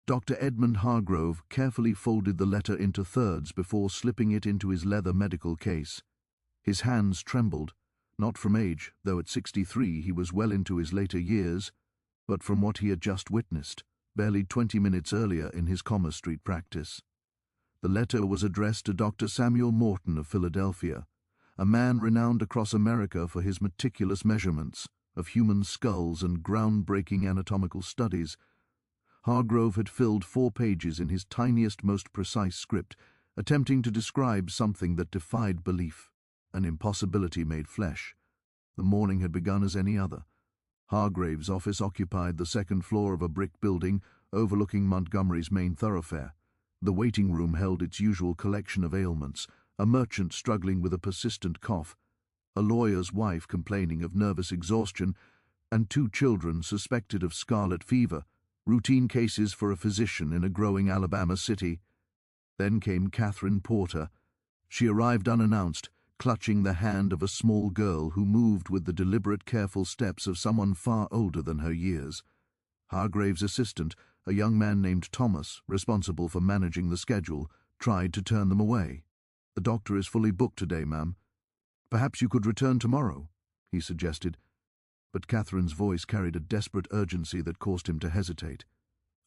Dr. Edmund Hargrove carefully folded the letter into thirds before slipping it into his leather medical case. His hands trembled, not from age, though at 63 he was well into his later years, but from what he had just witnessed, barely 20 minutes earlier in his Commerce Street practice. The letter was addressed to Dr. Samuel Morton of Philadelphia, a man renowned across America for his meticulous measurements of human skulls and groundbreaking anatomical studies. Hargrove had filled 4 pages in his tiniest, most precise script, attempting to describe something that defied belief, an impossibility made flesh. The morning had begun as any other. Hargrave's office occupied the second floor of a brick building overlooking Montgomery's main thoroughfare. The waiting room held its usual collection of ailments, a merchant struggling with a persistent cough, a lawyer's wife complaining of nervous exhaustion, and 2 children suspected of scarlet fever, routine cases for a physician in a growing Alabama city. Then came Catherine Porter. She arrived unannounced, clutching the hand of a small girl who moved with the deliberate, careful steps of someone far older than her years. Hargrave's assistant, a young man named Thomas, responsible for managing the schedule, tried to turn them away. "The doctor is fully booked today, ma'am. Perhaps you could return tomorrow," he suggested. But Catherine's voice carried a desperate urgency that caused him to hesitate.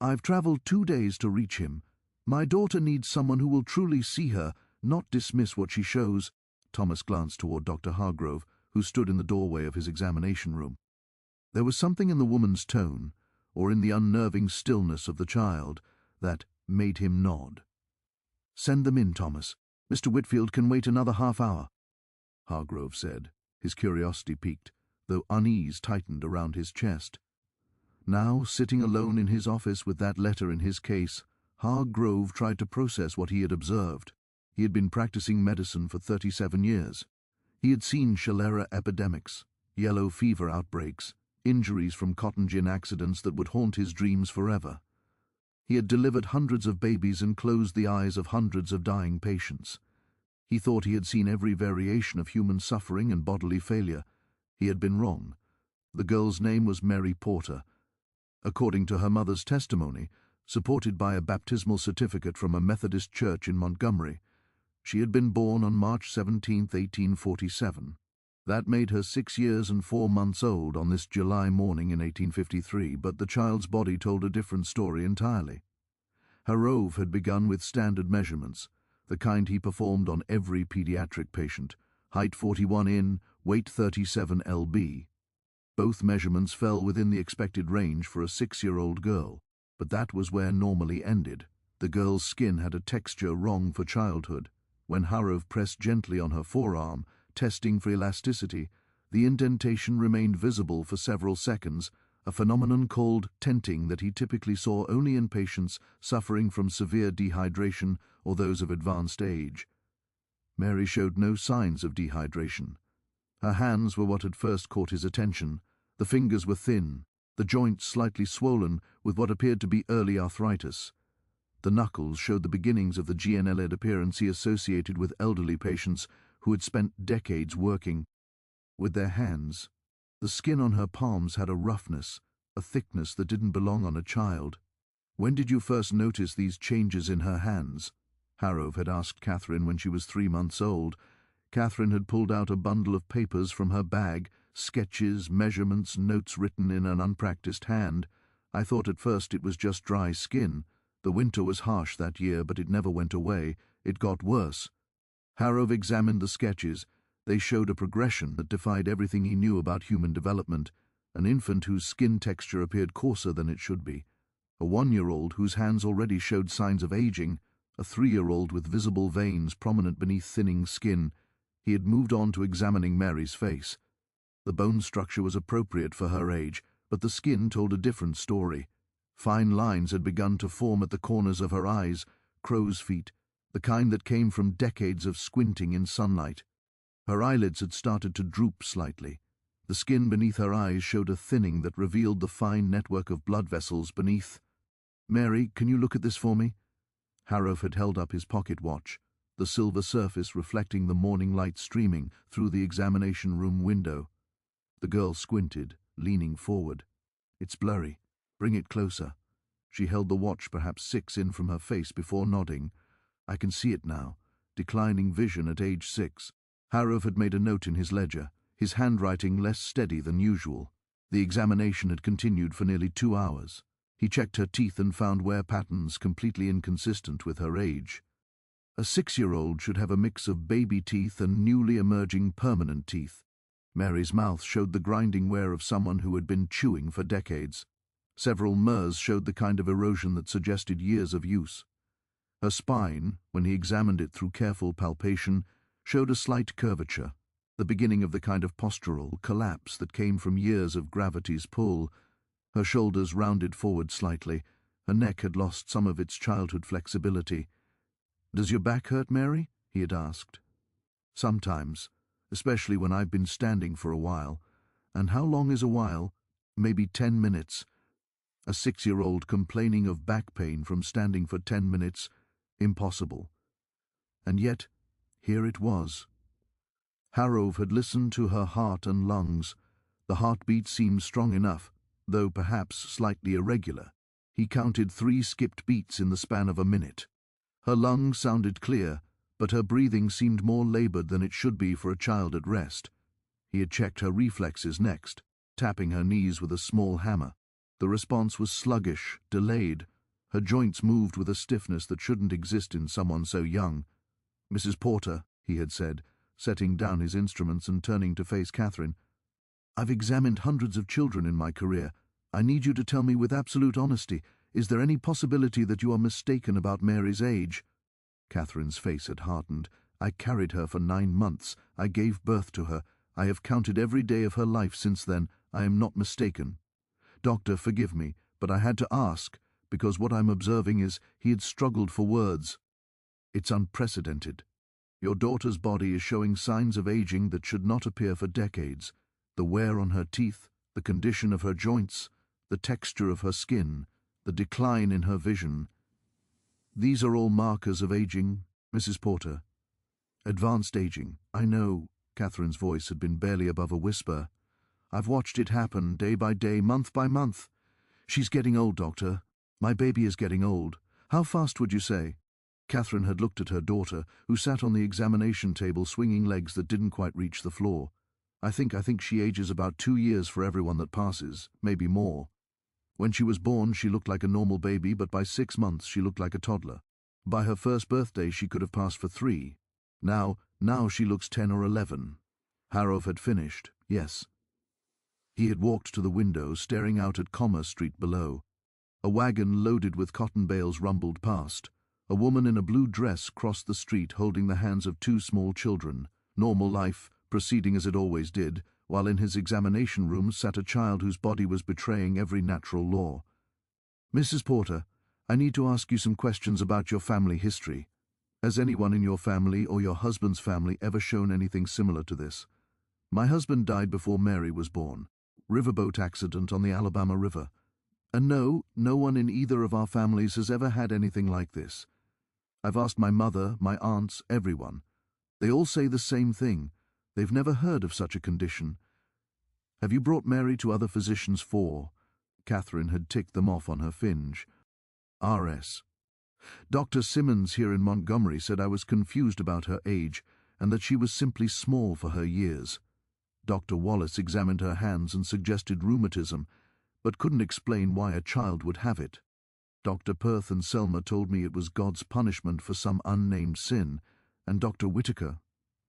"I've traveled 2 days to reach him. My daughter needs someone who will truly see her, not dismiss what she shows." Thomas glanced toward Dr. Hargrove, who stood in the doorway of his examination room. There was something in the woman's tone, or in the unnerving stillness of the child, that made him nod. "Send them in, Thomas. Mr. Whitfield can wait another half-hour," Hargrove said, his curiosity piqued, though unease tightened around his chest. Now, sitting alone in his office with that letter in his case, Hargrove tried to process what he had observed. He had been practicing medicine for 37 years. He had seen cholera epidemics, yellow fever outbreaks, injuries from cotton gin accidents that would haunt his dreams forever. He had delivered hundreds of babies and closed the eyes of hundreds of dying patients. He thought he had seen every variation of human suffering and bodily failure. He had been wrong. The girl's name was Mary Porter. According to her mother's testimony, supported by a baptismal certificate from a Methodist church in Montgomery, she had been born on March 17, 1847. That made her 6 years and 4 months old on this July morning in 1853, but the child's body told a different story entirely. Her ove had begun with standard measurements, the kind he performed on every pediatric patient, height 41 in, weight 37 lb. Both measurements fell within the expected range for a 6-year-old girl, but that was where normally ended. The girl's skin had a texture wrong for childhood. When Hargrove pressed gently on her forearm, testing for elasticity, the indentation remained visible for several seconds, a phenomenon called tenting that he typically saw only in patients suffering from severe dehydration or those of advanced age. Mary showed no signs of dehydration. Her hands were what had first caught his attention. The fingers were thin, the joints slightly swollen with what appeared to be early arthritis. The knuckles showed the beginnings of the GNL-ed appearance he associated with elderly patients who had spent decades working with their hands. The skin on her palms had a roughness, a thickness that didn't belong on a child. "When did you first notice these changes in her hands?" Hargrove had asked Catherine when she was 3 months old. Catherine had pulled out a bundle of papers from her bag, sketches, measurements, notes written in an unpracticed hand. "I thought at first it was just dry skin. The winter was harsh that year, but it never went away. It got worse." Hargrove examined the sketches. They showed a progression that defied everything he knew about human development, an infant whose skin texture appeared coarser than it should be, a 1-year-old whose hands already showed signs of aging, a 3-year-old with visible veins prominent beneath thinning skin. He had moved on to examining Mary's face. The bone structure was appropriate for her age, but the skin told a different story. Fine lines had begun to form at the corners of her eyes, crow's feet, the kind that came from decades of squinting in sunlight. Her eyelids had started to droop slightly. The skin beneath her eyes showed a thinning that revealed the fine network of blood vessels beneath. "Mary, can you look at this for me?" Hargrove had held up his pocket watch, the silver surface reflecting the morning light streaming through the examination room window. The girl squinted, leaning forward. "It's blurry. Bring it closer." She held the watch perhaps 6 in from her face before nodding. I can see it now. Declining vision at age 6. Harrov had made a note in his ledger, his handwriting less steady than usual. The examination had continued for nearly 2 hours. He checked her teeth and found wear patterns completely inconsistent with her age. A 6-year-old should have a mix of baby teeth and newly emerging permanent teeth. Mary's mouth showed the grinding wear of someone who had been chewing for decades. Several murs showed the kind of erosion that suggested years of use. Her spine, when he examined it through careful palpation, showed a slight curvature, the beginning of the kind of postural collapse that came from years of gravity's pull. Her shoulders rounded forward slightly. Her neck had lost some of its childhood flexibility. "Does your back hurt, Mary?" he had asked. "Sometimes, especially when I've been standing for a while." "And how long is a while?" "Maybe 10 minutes. A 6-year-old complaining of back pain from standing for 10 minutes. Impossible. And yet, here it was. Harrov had listened to her heart and lungs. The heartbeat seemed strong enough, though perhaps slightly irregular. He counted 3 skipped beats in the span of a minute. Her lungs sounded clear, but her breathing seemed more labored than it should be for a child at rest. He had checked her reflexes next, tapping her knees with a small hammer. The response was sluggish, delayed. Her joints moved with a stiffness that shouldn't exist in someone so young. "Mrs. Porter," he had said, setting down his instruments and turning to face Catherine, "I've examined hundreds of children in my career. I need you to tell me with absolute honesty, is there any possibility that you are mistaken about Mary's age?" Catherine's face had hardened. "I carried her for 9 months. I gave birth to her. I have counted every day of her life since then. I am not mistaken. Doctor, forgive me, but I had to ask, because what I'm observing is," he had struggled for words, "it's unprecedented. Your daughter's body is showing signs of aging that should not appear for decades. The wear on her teeth, the condition of her joints, the texture of her skin, the decline in her vision. These are all markers of aging, Mrs. Porter. Advanced aging, I know." Catherine's voice had been barely above a whisper. "I've watched it happen day by day, month by month. She's getting old, Doctor. My baby is getting old. How fast would you say?" Catherine had looked at her daughter, who sat on the examination table swinging legs that didn't quite reach the floor. I think she ages about 2 years for everyone that passes, maybe more. When she was born, she looked like a normal baby, but by 6 months she looked like a toddler. By her first birthday, she could have passed for 3. Now she looks 10 or 11. Harrov had finished, yes. He had walked to the window, staring out at Commerce Street below. A wagon loaded with cotton bales rumbled past. A woman in a blue dress crossed the street holding the hands of 2 small children. Normal life, proceeding as it always did, while in his examination room sat a child whose body was betraying every natural law. "Mrs. Porter, I need to ask you some questions about your family history. Has anyone in your family or your husband's family ever shown anything similar to this? My husband died before Mary was born. Riverboat accident on the Alabama River. And no one in either of our families has ever had anything like this. I've asked my mother, my aunts, everyone. They all say the same thing. They've never heard of such a condition. Have you brought Mary to other physicians for?" Catherine had ticked them off on her finge. "RS. Dr. Simmons here in Montgomery said I was confused about her age and that she was simply small for her years. Dr. Wallace examined her hands and suggested rheumatism, but couldn't explain why a child would have it. Dr. Perth and Selma told me it was God's punishment for some unnamed sin, and Dr. Whitaker—"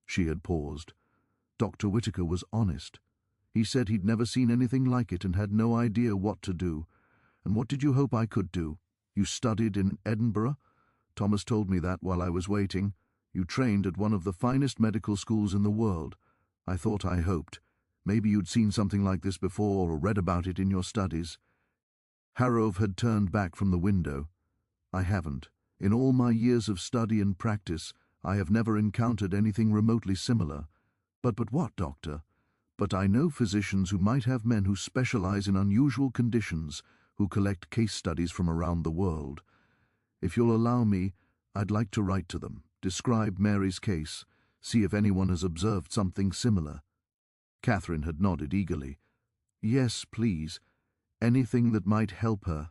She had paused. "Dr. Whitaker was honest. He said he'd never seen anything like it and had no idea what to do. And what did you hope I could do? You studied in Edinburgh? Thomas told me that while I was waiting. You trained at one of the finest medical schools in the world. I hoped. Maybe you'd seen something like this before or read about it in your studies." Harrov had turned back from the window. "I haven't. In all my years of study and practice, I have never encountered anything remotely similar. But what, Doctor? But I know physicians who might have men who specialize in unusual conditions, who collect case studies from around the world. If you'll allow me, I'd like to write to them, describe Mary's case, see if anyone has observed something similar." Catherine had nodded eagerly. "Yes, please. Anything that might help her.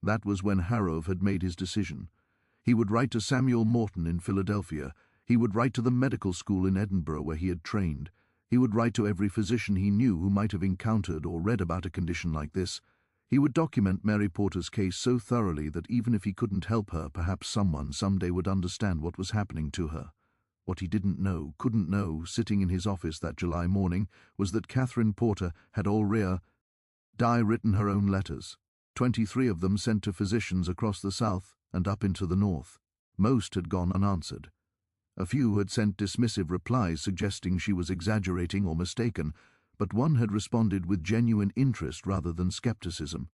That was when Harrove had made his decision. He would write to Samuel Morton in Philadelphia. He would write to the medical school in Edinburgh where he had trained. He would write to every physician he knew who might have encountered or read about a condition like this. He would document Mary Porter's case so thoroughly that even if he couldn't help her, perhaps someone someday would understand what was happening to her. What he couldn't know, sitting in his office that July morning, was that Catherine Porter had already written her own letters, 23 of them sent to physicians across the South and up into the North. Most had gone unanswered. A few had sent dismissive replies suggesting she was exaggerating or mistaken, but one had responded with genuine interest rather than skepticism.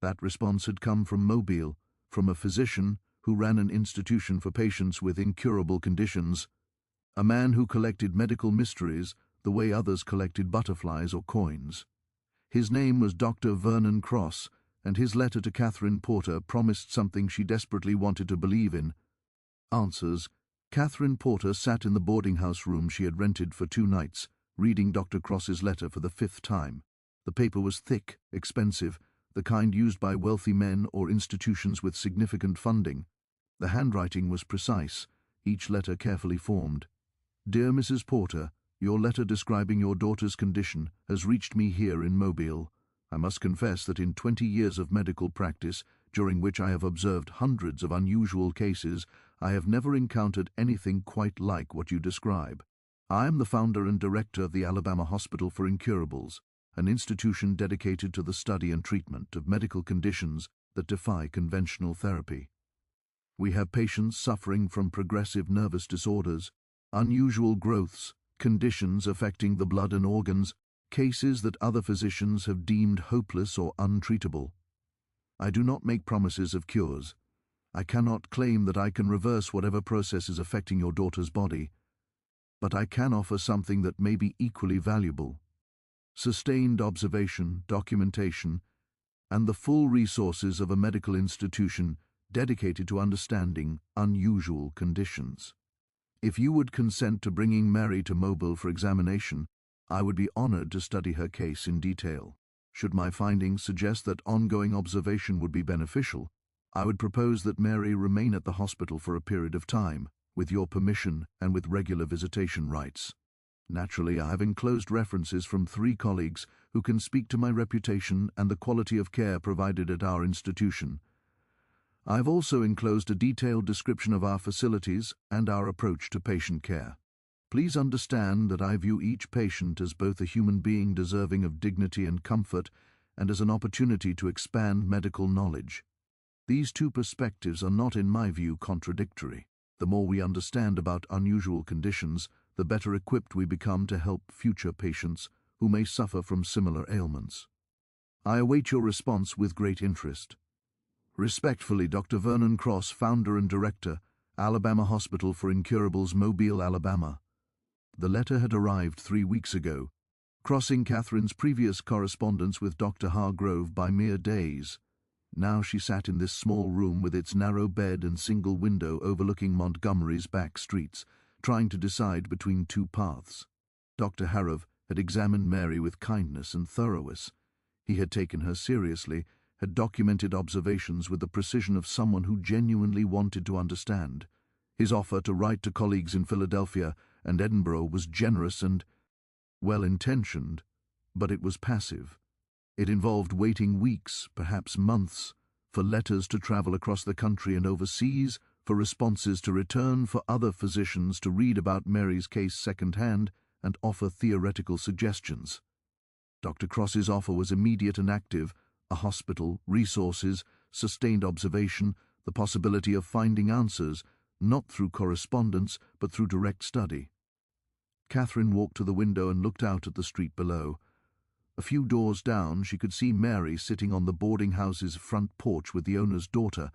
That response had come from Mobile, from a physician who ran an institution for patients with incurable conditions, a man who collected medical mysteries the way others collected butterflies or coins. His name was Dr. Vernon Cross, and his letter to Catherine Porter promised something she desperately wanted to believe in: answers. Catherine Porter sat in the boarding-house room she had rented for 2 nights, reading Dr. Cross's letter for the 5th time. The paper was thick, expensive, the kind used by wealthy men or institutions with significant funding. The handwriting was precise, each letter carefully formed. Dear Mrs. Porter, your letter describing your daughter's condition has reached me here in Mobile. I must confess that in 20 years of medical practice, during which I have observed hundreds of unusual cases, I have never encountered anything quite like what you describe. I am the founder and director of the Alabama Hospital for Incurables, an institution dedicated to the study and treatment of medical conditions that defy conventional therapy. We have patients suffering from progressive nervous disorders, unusual growths, conditions affecting the blood and organs, cases that other physicians have deemed hopeless or untreatable. I do not make promises of cures. I cannot claim that I can reverse whatever process is affecting your daughter's body, but I can offer something that may be equally valuable: sustained observation, documentation, and the full resources of a medical institution dedicated to understanding unusual conditions. If you would consent to bringing Mary to Mobile for examination, I would be honored to study her case in detail. Should my findings suggest that ongoing observation would be beneficial, I would propose that Mary remain at the hospital for a period of time, with your permission and with regular visitation rights. Naturally, I have enclosed references from 3 colleagues who can speak to my reputation and the quality of care provided at our institution. I have also enclosed a detailed description of our facilities and our approach to patient care. Please understand that I view each patient as both a human being deserving of dignity and comfort and as an opportunity to expand medical knowledge. These 2 perspectives are not, in my view, contradictory. The more we understand about unusual conditions, the better equipped we become to help future patients who may suffer from similar ailments. I await your response with great interest. Respectfully, Dr. Vernon Cross, founder and director, Alabama Hospital for Incurables, Mobile, Alabama. The letter had arrived 3 weeks ago, crossing Catherine's previous correspondence with Dr. Hargrove by mere days. Now she sat in this small room with its narrow bed and single window overlooking Montgomery's back streets, trying to decide between 2 paths. Dr. Harrove had examined Mary with kindness and thoroughness. He had taken her seriously, had documented observations with the precision of someone who genuinely wanted to understand. His offer to write to colleagues in Philadelphia and Edinburgh was generous and well-intentioned, but it was passive. It involved waiting weeks, perhaps months, for letters to travel across the country and overseas, for responses to return, for other physicians to read about Mary's case second-hand and offer theoretical suggestions. Dr. Cross's offer was immediate and active: a hospital, resources, sustained observation, the possibility of finding answers, not through correspondence, but through direct study. Catherine walked to the window and looked out at the street below. A few doors down, she could see Mary sitting on the boarding-house's front porch with the owner's daughter,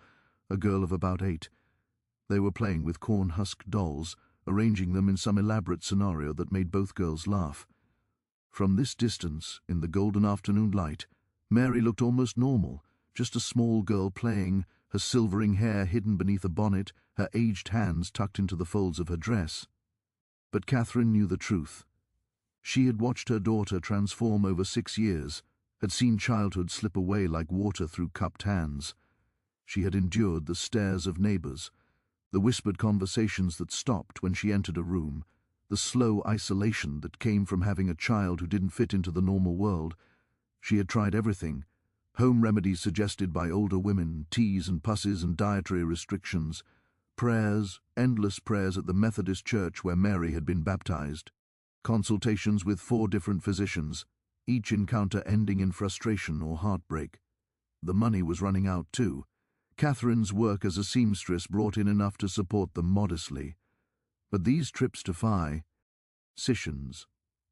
a girl of about 8. They were playing with corn-husk dolls, arranging them in some elaborate scenario that made both girls laugh. From this distance, in the golden afternoon light, Mary looked almost normal, just a small girl playing, her silvering hair hidden beneath a bonnet, her aged hands tucked into the folds of her dress. But Catherine knew the truth. She had watched her daughter transform over 6 years, had seen childhood slip away like water through cupped hands. She had endured the stares of neighbors, the whispered conversations that stopped when she entered a room, the slow isolation that came from having a child who didn't fit into the normal world. She had tried everything: home remedies suggested by older women, teas and pusses and dietary restrictions, prayers, endless prayers at the Methodist church where Mary had been baptized, consultations with 4 different physicians, each encounter ending in frustration or heartbreak. The money was running out too. Catherine's work as a seamstress brought in enough to support them modestly. But these trips to physicians,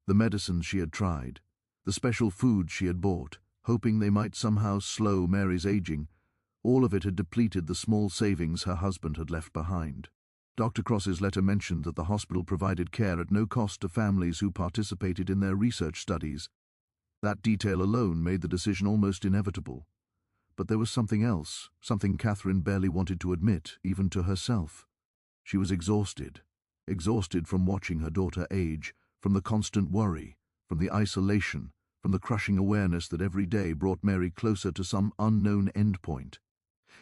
the medicines she had tried, the special food she had bought, hoping they might somehow slow Mary's aging, all of it had depleted the small savings her husband had left behind. Dr. Cross's letter mentioned that the hospital provided care at no cost to families who participated in their research studies. That detail alone made the decision almost inevitable. But there was something else, something Catherine barely wanted to admit, even to herself. She was exhausted from watching her daughter age, from the constant worry, from the isolation, from the crushing awareness that every day brought Mary closer to some unknown endpoint.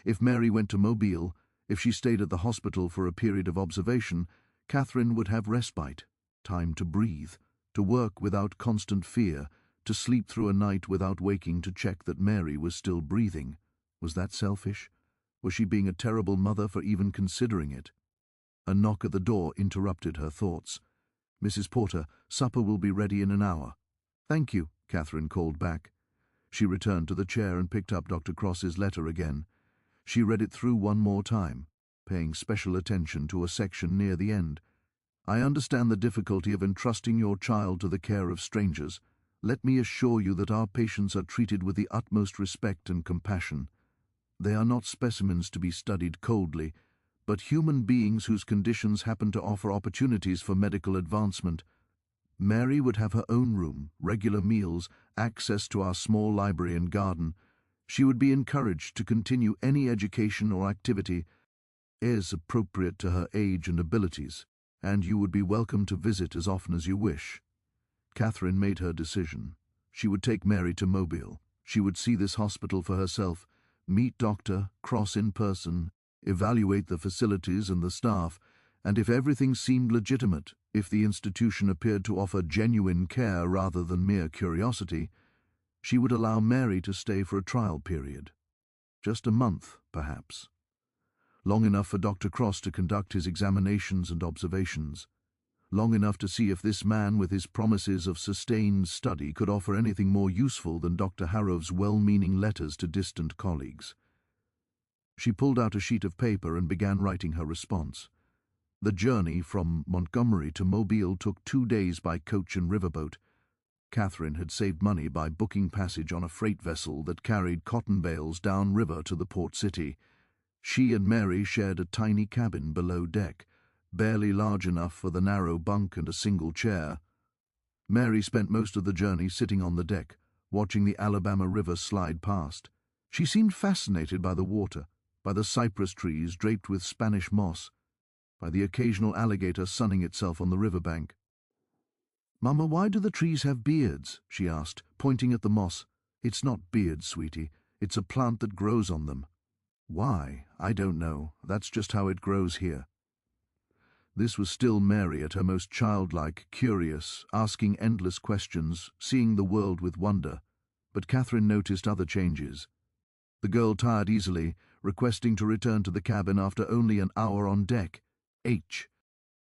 If Mary went to Mobile, if she stayed at the hospital for a period of observation, Catherine would have respite, time to breathe, to work without constant fear, to sleep through a night without waking to check that Mary was still breathing. Was that selfish? Was she being a terrible mother for even considering it? A knock at the door interrupted her thoughts. "Mrs. Porter, supper will be ready in an hour." "Thank you," Catherine called back. She returned to the chair and picked up Dr. Cross's letter again. She read it through one more time, paying special attention to a section near the end. "I understand the difficulty of entrusting your child to the care of strangers. Let me assure you that our patients are treated with the utmost respect and compassion. They are not specimens to be studied coldly, but human beings whose conditions happen to offer opportunities for medical advancement. Mary would have her own room, regular meals, access to our small library and garden. She would be encouraged to continue any education or activity as appropriate to her age and abilities, and you would be welcome to visit as often as you wish." Catherine made her decision. She would take Mary to Mobile. She would see this hospital for herself, meet Dr. Cross in person, evaluate the facilities and the staff, and if everything seemed legitimate, if the institution appeared to offer genuine care rather than mere curiosity, she would allow Mary to stay for a trial period. Just a month, perhaps. Long enough for Dr. Cross to conduct his examinations and observations. Long enough to see if this man with his promises of sustained study could offer anything more useful than Dr. Harrow's well-meaning letters to distant colleagues. She pulled out a sheet of paper and began writing her response. The journey from Montgomery to Mobile took 2 days by coach and riverboat. Catherine had saved money by booking passage on a freight vessel that carried cotton bales downriver to the port city. She and Mary shared a tiny cabin below deck, barely large enough for the narrow bunk and a single chair. Mary spent most of the journey sitting on the deck, watching the Alabama River slide past. She seemed fascinated by the water, by the cypress trees draped with Spanish moss, by the occasional alligator sunning itself on the riverbank. "Mama, why do the trees have beards?" she asked, pointing at the moss. "It's not beards, sweetie. It's a plant that grows on them." "Why? I don't know. That's just how it grows here." This was still Mary at her most childlike, curious, asking endless questions, seeing the world with wonder. But Catherine noticed other changes. The girl tired easily, requesting to return to the cabin after only an hour on deck.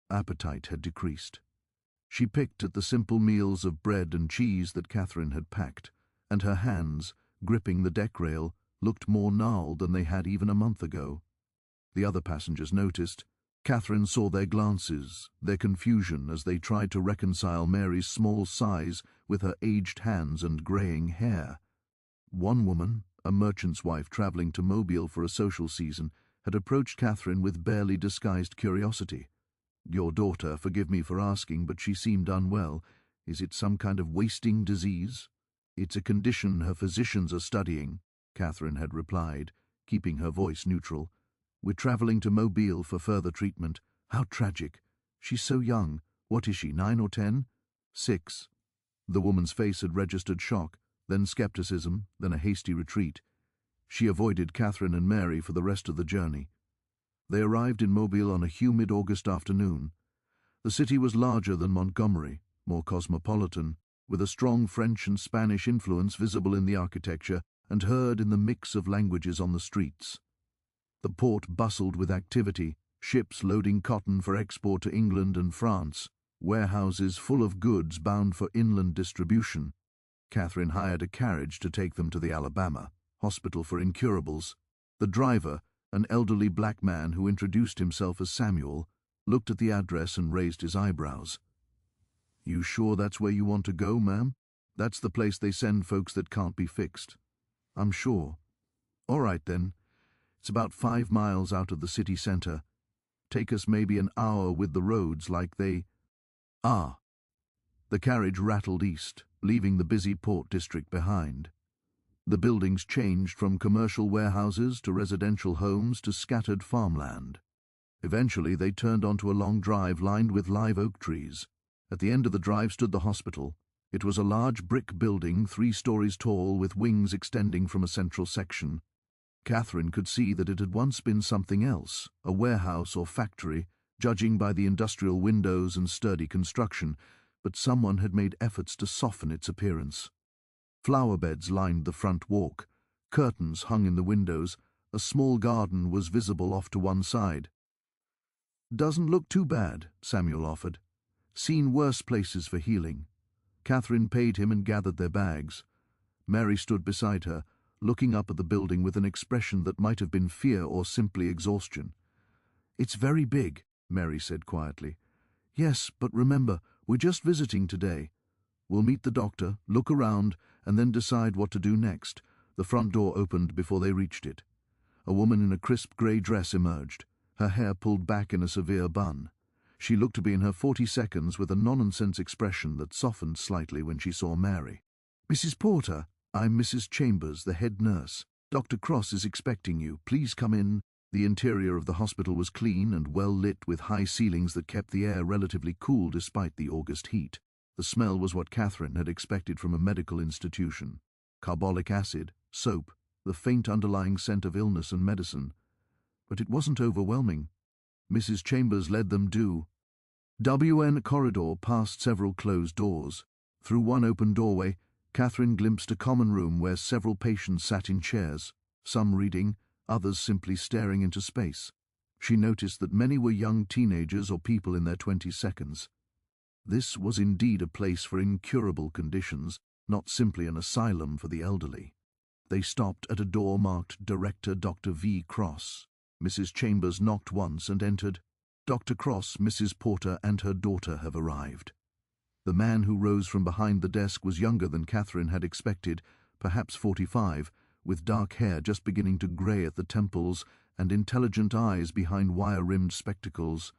Appetite had decreased. She picked at the simple meals of bread and cheese that Catherine had packed, and her hands, gripping the deck rail, looked more gnarled than they had even a month ago. The other passengers noticed. Catherine saw their glances, their confusion as they tried to reconcile Mary's small size with her aged hands and greying hair. One woman, a merchant's wife traveling to Mobile for a social season, had approached Catherine with barely disguised curiosity. "Your daughter, forgive me for asking, but she seemed unwell. Is it some kind of wasting disease?" "It's a condition her physicians are studying," Catherine had replied, keeping her voice neutral. "We're traveling to Mobile for further treatment." "How tragic. She's so young. What is she, 9 or 10? 6. The woman's face had registered shock, then skepticism, then a hasty retreat. She avoided Catherine and Mary for the rest of the journey. They arrived in Mobile on a humid August afternoon. The city was larger than Montgomery, more cosmopolitan, with a strong French and Spanish influence visible in the architecture and heard in the mix of languages on the streets. The port bustled with activity, ships loading cotton for export to England and France, warehouses full of goods bound for inland distribution. Catherine hired a carriage to take them to the Alabama Hospital for Incurables. The driver, an elderly black man who introduced himself as Samuel, looked at the address and raised his eyebrows. "You sure that's where you want to go, ma'am? That's the place they send folks that can't be fixed." "I'm sure." "All right, then. It's about 5 miles out of the city center. Take us maybe an hour with the roads like they are." The carriage rattled east, leaving the busy port district behind. The buildings changed from commercial warehouses to residential homes to scattered farmland. Eventually, they turned onto a long drive lined with live oak trees. At the end of the drive stood the hospital. It was a large brick building 3 stories tall with wings extending from a central section. Catherine could see that it had once been something else, a warehouse or factory, judging by the industrial windows and sturdy construction, but someone had made efforts to soften its appearance. Flower beds lined the front walk, curtains hung in the windows, a small garden was visible off to one side. "Doesn't look too bad," Samuel offered. "Seen worse places for healing." Catherine paid him and gathered their bags. Mary stood beside her, looking up at the building with an expression that might have been fear or simply exhaustion. "It's very big," Mary said quietly. "Yes, but remember, we're just visiting today. We'll meet the doctor, look around, and then decide what to do next." The front door opened before they reached it. A woman in a crisp grey dress emerged, her hair pulled back in a severe bun. She looked to be in her 42nd with a nonsense expression that softened slightly when she saw Mary. "Mrs. Porter, I'm Mrs. Chambers, the head nurse. Dr. Cross is expecting you. Please come in." The interior of the hospital was clean and well lit with high ceilings that kept the air relatively cool despite the August heat. The smell was what Catherine had expected from a medical institution. Carbolic acid, soap, the faint underlying scent of illness and medicine. But it wasn't overwhelming. Mrs. Chambers led them due WN corridor past several closed doors. Through one open doorway, Catherine glimpsed a common room where several patients sat in chairs, some reading, others simply staring into space. She noticed that many were young teenagers or people in their 22nd. This was indeed a place for incurable conditions, not simply an asylum for the elderly. They stopped at a door marked Director Dr. V. Cross. Mrs. Chambers knocked once and entered. "Dr. Cross, Mrs. Porter, and her daughter have arrived." The man who rose from behind the desk was younger than Catherine had expected, perhaps 45, with dark hair just beginning to grey at the temples and intelligent eyes behind wire-rimmed spectacles.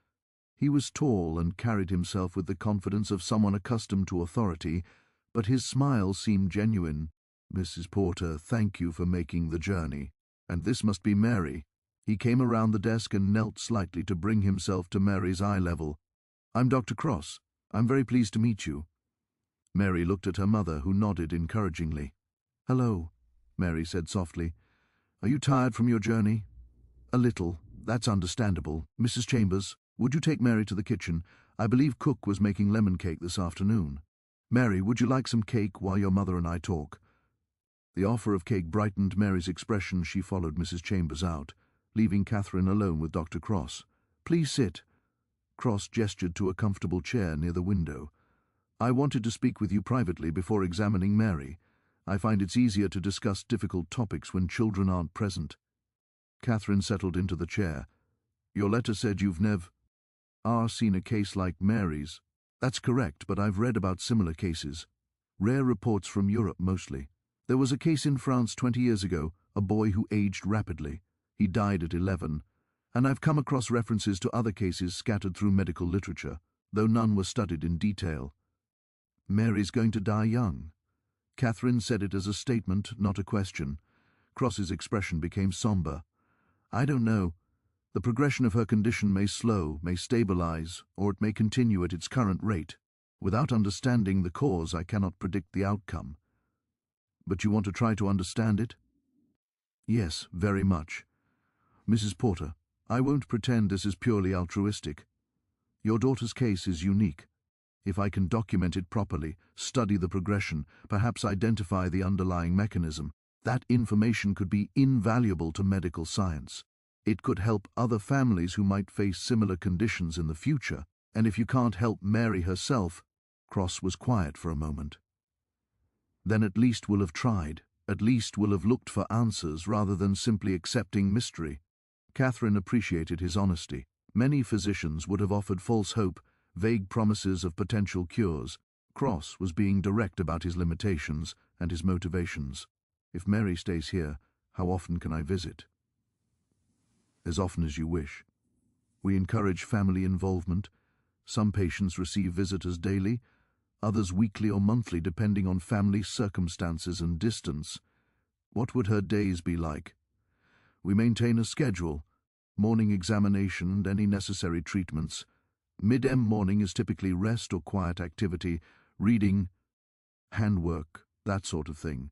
He was tall and carried himself with the confidence of someone accustomed to authority, but his smile seemed genuine. "Mrs. Porter, thank you for making the journey. And this must be Mary." He came around the desk and knelt slightly to bring himself to Mary's eye level. "I'm Dr. Cross. I'm very pleased to meet you." Mary looked at her mother, who nodded encouragingly. "Hello," Mary said softly. "Are you tired from your journey?" "A little. That's understandable. Mrs. Chambers, would you take Mary to the kitchen? I believe Cook was making lemon cake this afternoon. Mary, would you like some cake while your mother and I talk?" The offer of cake brightened Mary's expression. She followed Mrs. Chambers out, leaving Catherine alone with Dr. Cross. "Please sit." Cross gestured to a comfortable chair near the window. "I wanted to speak with you privately before examining Mary. I find it's easier to discuss difficult topics when children aren't present." Catherine settled into the chair. "Your letter said you've never seen a case like Mary's." "That's correct, but I've read about similar cases. Rare reports from Europe mostly. There was a case in France 20 years ago, a boy who aged rapidly. He died at 11. And I've come across references to other cases scattered through medical literature, though none were studied in detail." "Mary's going to die young." Catherine said it as a statement, not a question. Cross's expression became somber. "I don't know. The progression of her condition may slow, may stabilize, or it may continue at its current rate. Without understanding the cause, I cannot predict the outcome." "But you want to try to understand it?" Yes, very much. Mrs. Porter, I won't pretend this is purely altruistic. Your daughter's case is unique. If I can document it properly, study the progression, perhaps identify the underlying mechanism, that information could be invaluable to medical science. It could help other families who might face similar conditions in the future, and if you can't help Mary herself— Cross was quiet for a moment. Then at least we'll have tried, at least we'll have looked for answers rather than simply accepting mystery. Catherine appreciated his honesty. Many physicians would have offered false hope, vague promises of potential cures. Cross was being direct about his limitations and his motivations. If Mary stays here, how often can I visit? As often as you wish. We encourage family involvement. Some patients receive visitors daily, others weekly or monthly depending on family circumstances and distance. What would her days be like? We maintain a schedule, morning examination and any necessary treatments. Mid-M morning is typically rest or quiet activity, reading, handwork, that sort of thing.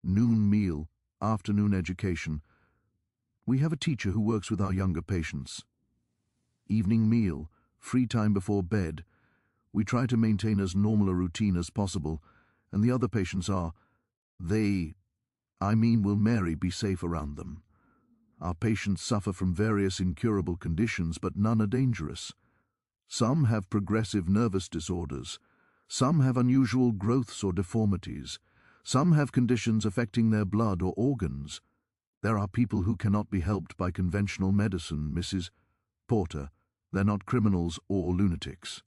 Noon meal, afternoon education. We have a teacher who works with our younger patients. Evening meal, free time before bed. We try to maintain as normal a routine as possible, and the other patients will Mary be safe around them? Our patients suffer from various incurable conditions, but none are dangerous. Some have progressive nervous disorders. Some have unusual growths or deformities. Some have conditions affecting their blood or organs. There are people who cannot be helped by conventional medicine, Mrs. Porter. They're not criminals or lunatics.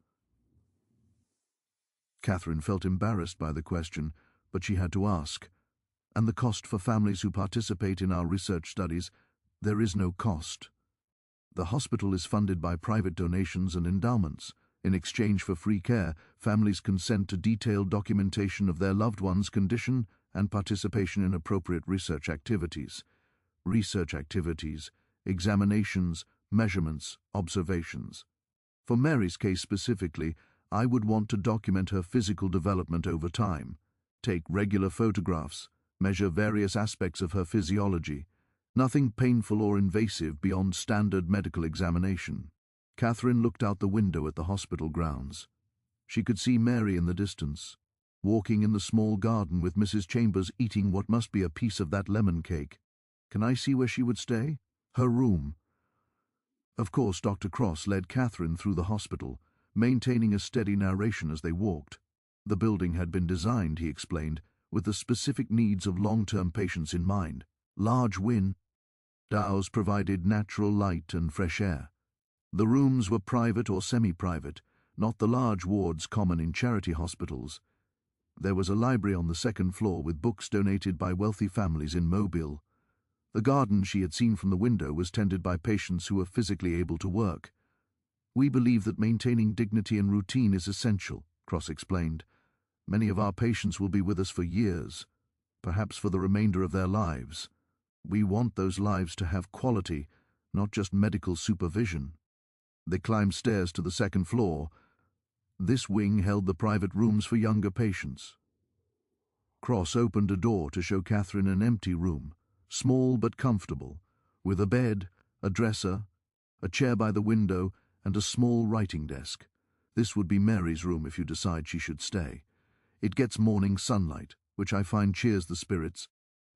Catherine felt embarrassed by the question, but she had to ask. And the cost for families who participate in our research studies? There is no cost. The hospital is funded by private donations and endowments. In exchange for free care, families consent to detailed documentation of their loved one's condition and participation in appropriate research activities. Research activities, examinations, measurements, observations. For Mary's case specifically, I would want to document her physical development over time, take regular photographs, measure various aspects of her physiology. Nothing painful or invasive beyond standard medical examination. Catherine looked out the window at the hospital grounds. She could see Mary in the distance, walking in the small garden with Mrs. Chambers eating what must be a piece of that lemon cake. Can I see where she would stay? Her room. Of course, Dr. Cross led Catherine through the hospital, maintaining a steady narration as they walked. The building had been designed, he explained, with the specific needs of long-term patients in mind. Large windows provided natural light and fresh air. The rooms were private or semi-private, not the large wards common in charity hospitals. There was a library on the second floor with books donated by wealthy families in Mobile. The garden she had seen from the window was tended by patients who were physically able to work. We believe that maintaining dignity and routine is essential, Cross explained. Many of our patients will be with us for years, perhaps for the remainder of their lives. We want those lives to have quality, not just medical supervision. They climbed stairs to the second floor. This wing held the private rooms for younger patients. Cross opened a door to show Catherine an empty room, small but comfortable, with a bed, a dresser, a chair by the window, and a small writing desk. This would be Mary's room if you decide she should stay. It gets morning sunlight, which I find cheers the spirits,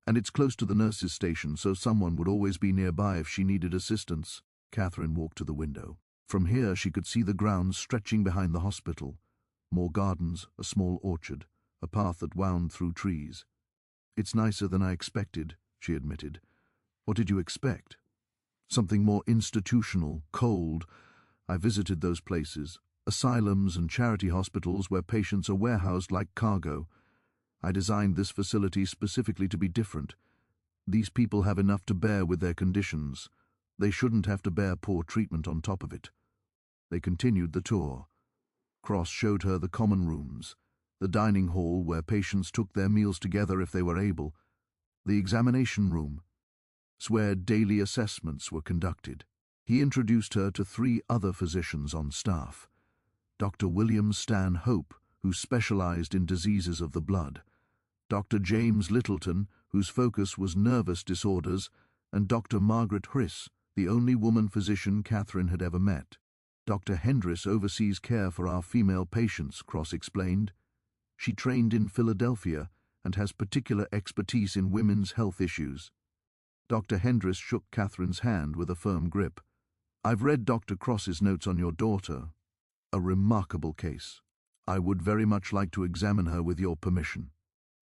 and it's close to the nurse's station, so someone would always be nearby if she needed assistance. Catherine walked to the window. From here she could see the grounds stretching behind the hospital. More gardens, a small orchard, a path that wound through trees. It's nicer than I expected, she admitted. What did you expect? Something more institutional, cold. I visited those places, asylums and charity hospitals where patients are warehoused like cargo. I designed this facility specifically to be different. These people have enough to bear with their conditions. They shouldn't have to bear poor treatment on top of it. They continued the tour. Cross showed her the common rooms, the dining hall where patients took their meals together if they were able, the examination room, where daily assessments were conducted. He introduced her to 3 other physicians on staff. Dr. William Stanhope, who specialized in diseases of the blood, Dr. James Littleton, whose focus was nervous disorders, and Dr. Margaret Hriss, the only woman physician Catherine had ever met. Dr. Hendris oversees care for our female patients, Cross explained. She trained in Philadelphia and has particular expertise in women's health issues. Dr. Hendris shook Catherine's hand with a firm grip. I've read Dr. Cross's notes on your daughter. A remarkable case. I would very much like to examine her with your permission.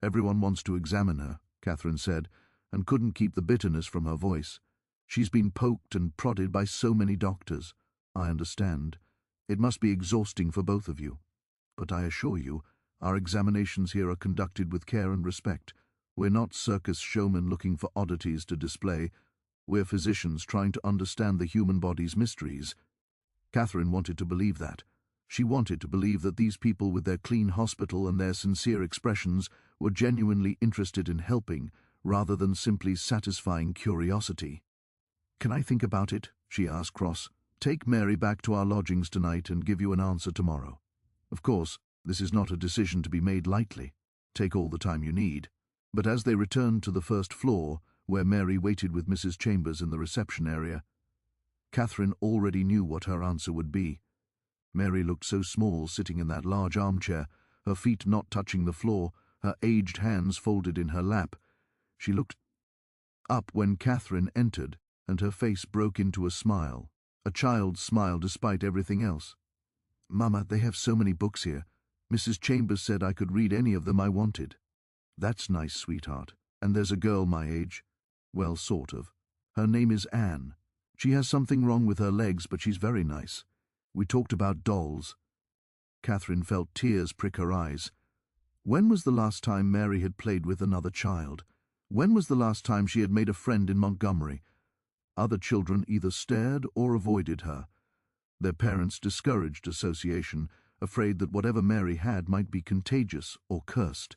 Everyone wants to examine her, Catherine said, and couldn't keep the bitterness from her voice. She's been poked and prodded by so many doctors. I understand. It must be exhausting for both of you. But I assure you, our examinations here are conducted with care and respect. We're not circus showmen looking for oddities to display. We're physicians trying to understand the human body's mysteries. Catherine wanted to believe that. She wanted to believe that these people with their clean hospital and their sincere expressions were genuinely interested in helping, rather than simply satisfying curiosity. Can I think about it? She asked Cross. Take Mary back to our lodgings tonight and give you an answer tomorrow. Of course, this is not a decision to be made lightly. Take all the time you need. But as they returned to the first floor, where Mary waited with Mrs. Chambers in the reception area, Catherine already knew what her answer would be. Mary looked so small sitting in that large armchair, her feet not touching the floor, her aged hands folded in her lap. She looked up when Catherine entered, and her face broke into a smile, a child's smile despite everything else. Mama, they have so many books here. Mrs. Chambers said I could read any of them I wanted. That's nice, sweetheart. And there's a girl my age. Well, sort of. Her name is Anne. She has something wrong with her legs, but she's very nice. We talked about dolls. Catherine felt tears prick her eyes. When was the last time Mary had played with another child? When was the last time she had made a friend in Montgomery? Other children either stared or avoided her. Their parents discouraged association, afraid that whatever Mary had might be contagious or cursed.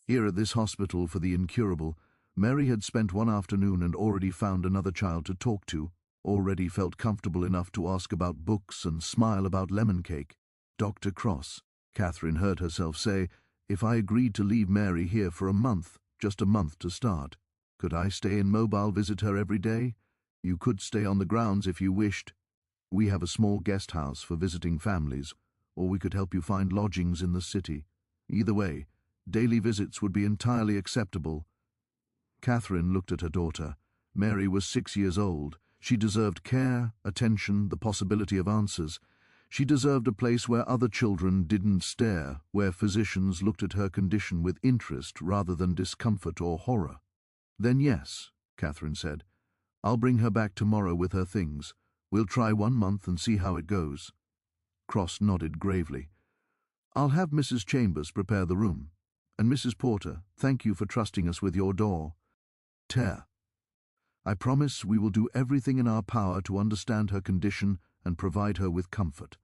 Here at this hospital for the incurable, Mary had spent one afternoon and already found another child to talk to, already felt comfortable enough to ask about books and smile about lemon cake. Dr. Cross, Catherine heard herself say, if I agreed to leave Mary here for a month, just a month to start, could I stay in Mobile, visit her every day? You could stay on the grounds if you wished. We have a small guest house for visiting families, or we could help you find lodgings in the city. Either way, daily visits would be entirely acceptable. Catherine looked at her daughter. Mary was 6 years old. She deserved care, attention, the possibility of answers. She deserved a place where other children didn't stare, where physicians looked at her condition with interest rather than discomfort or horror. Then yes, Catherine said. I'll bring her back tomorrow with her things. We'll try 1 month and see how it goes. Cross nodded gravely. I'll have Mrs. Chambers prepare the room. And Mrs. Porter, thank you for trusting us with your door. I promise we will do everything in our power to understand her condition and provide her with comfort.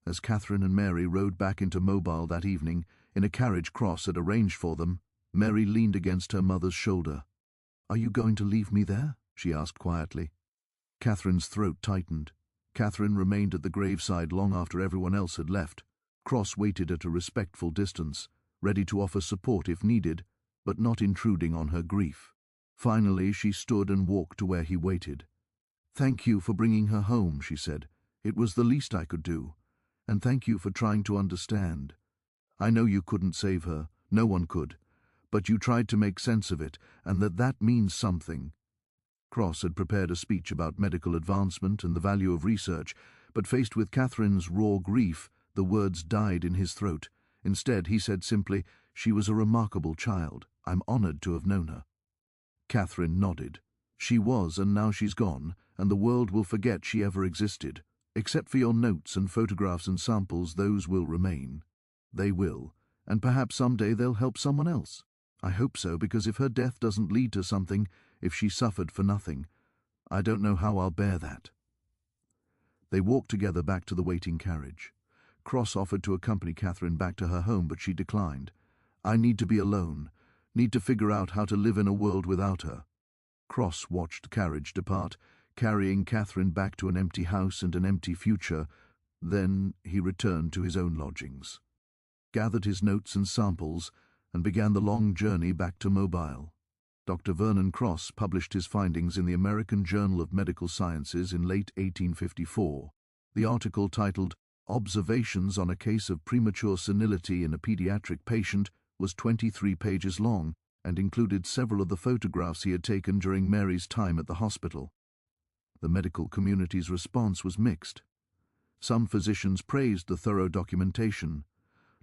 As Catherine and Mary rode back into Mobile that evening, in a carriage Cross had arranged for them, Mary leaned against her mother's shoulder. Are you going to leave me there? She asked quietly. Catherine's throat tightened. Catherine remained at the graveside long after everyone else had left. Cross waited at a respectful distance, ready to offer support if needed, but not intruding on her grief. Finally, she stood and walked to where he waited. Thank you for bringing her home, she said. It was the least I could do. And thank you for trying to understand. I know you couldn't save her, no one could, but you tried to make sense of it, and that means something. Cross had prepared a speech about medical advancement and the value of research, but faced with Catherine's raw grief, the words died in his throat. Instead, he said simply, she was a remarkable child. I'm honored to have known her. Catherine nodded. She was, and now she's gone, and the world will forget she ever existed. Except for your notes and photographs and samples, those will remain. They will, and perhaps someday they'll help someone else. I hope so, because if her death doesn't lead to something, if she suffered for nothing, I don't know how I'll bear that. They walked together back to the waiting carriage. Cross offered to accompany Catherine back to her home, but she declined. I need to be alone, need to figure out how to live in a world without her. Cross watched the carriage depart, carrying Catherine back to an empty house and an empty future. Then he returned to his own lodgings, gathered his notes and samples, and began the long journey back to Mobile. Dr. Vernon Cross published his findings in the American Journal of Medical Sciences in late 1854. The article, titled "Observations on a Case of Premature Senility in a Pediatric Patient," was 23 pages long and included several of the photographs he had taken during Mary's time at the hospital. The medical community's response was mixed. Some physicians praised the thorough documentation.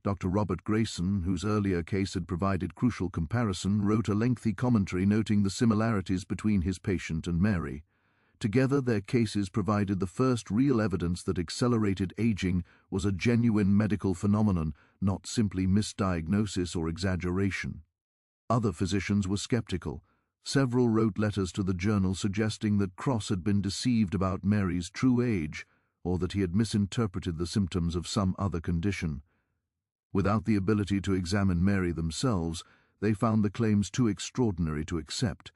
Dr. Robert Grayson, whose earlier case had provided crucial comparison, wrote a lengthy commentary noting the similarities between his patient and Mary. Together, their cases provided the first real evidence that accelerated aging was a genuine medical phenomenon, not simply misdiagnosis or exaggeration. Other physicians were skeptical. Several wrote letters to the journal suggesting that Cross had been deceived about Mary's true age, or that he had misinterpreted the symptoms of some other condition. Without the ability to examine Mary themselves, they found the claims too extraordinary to accept.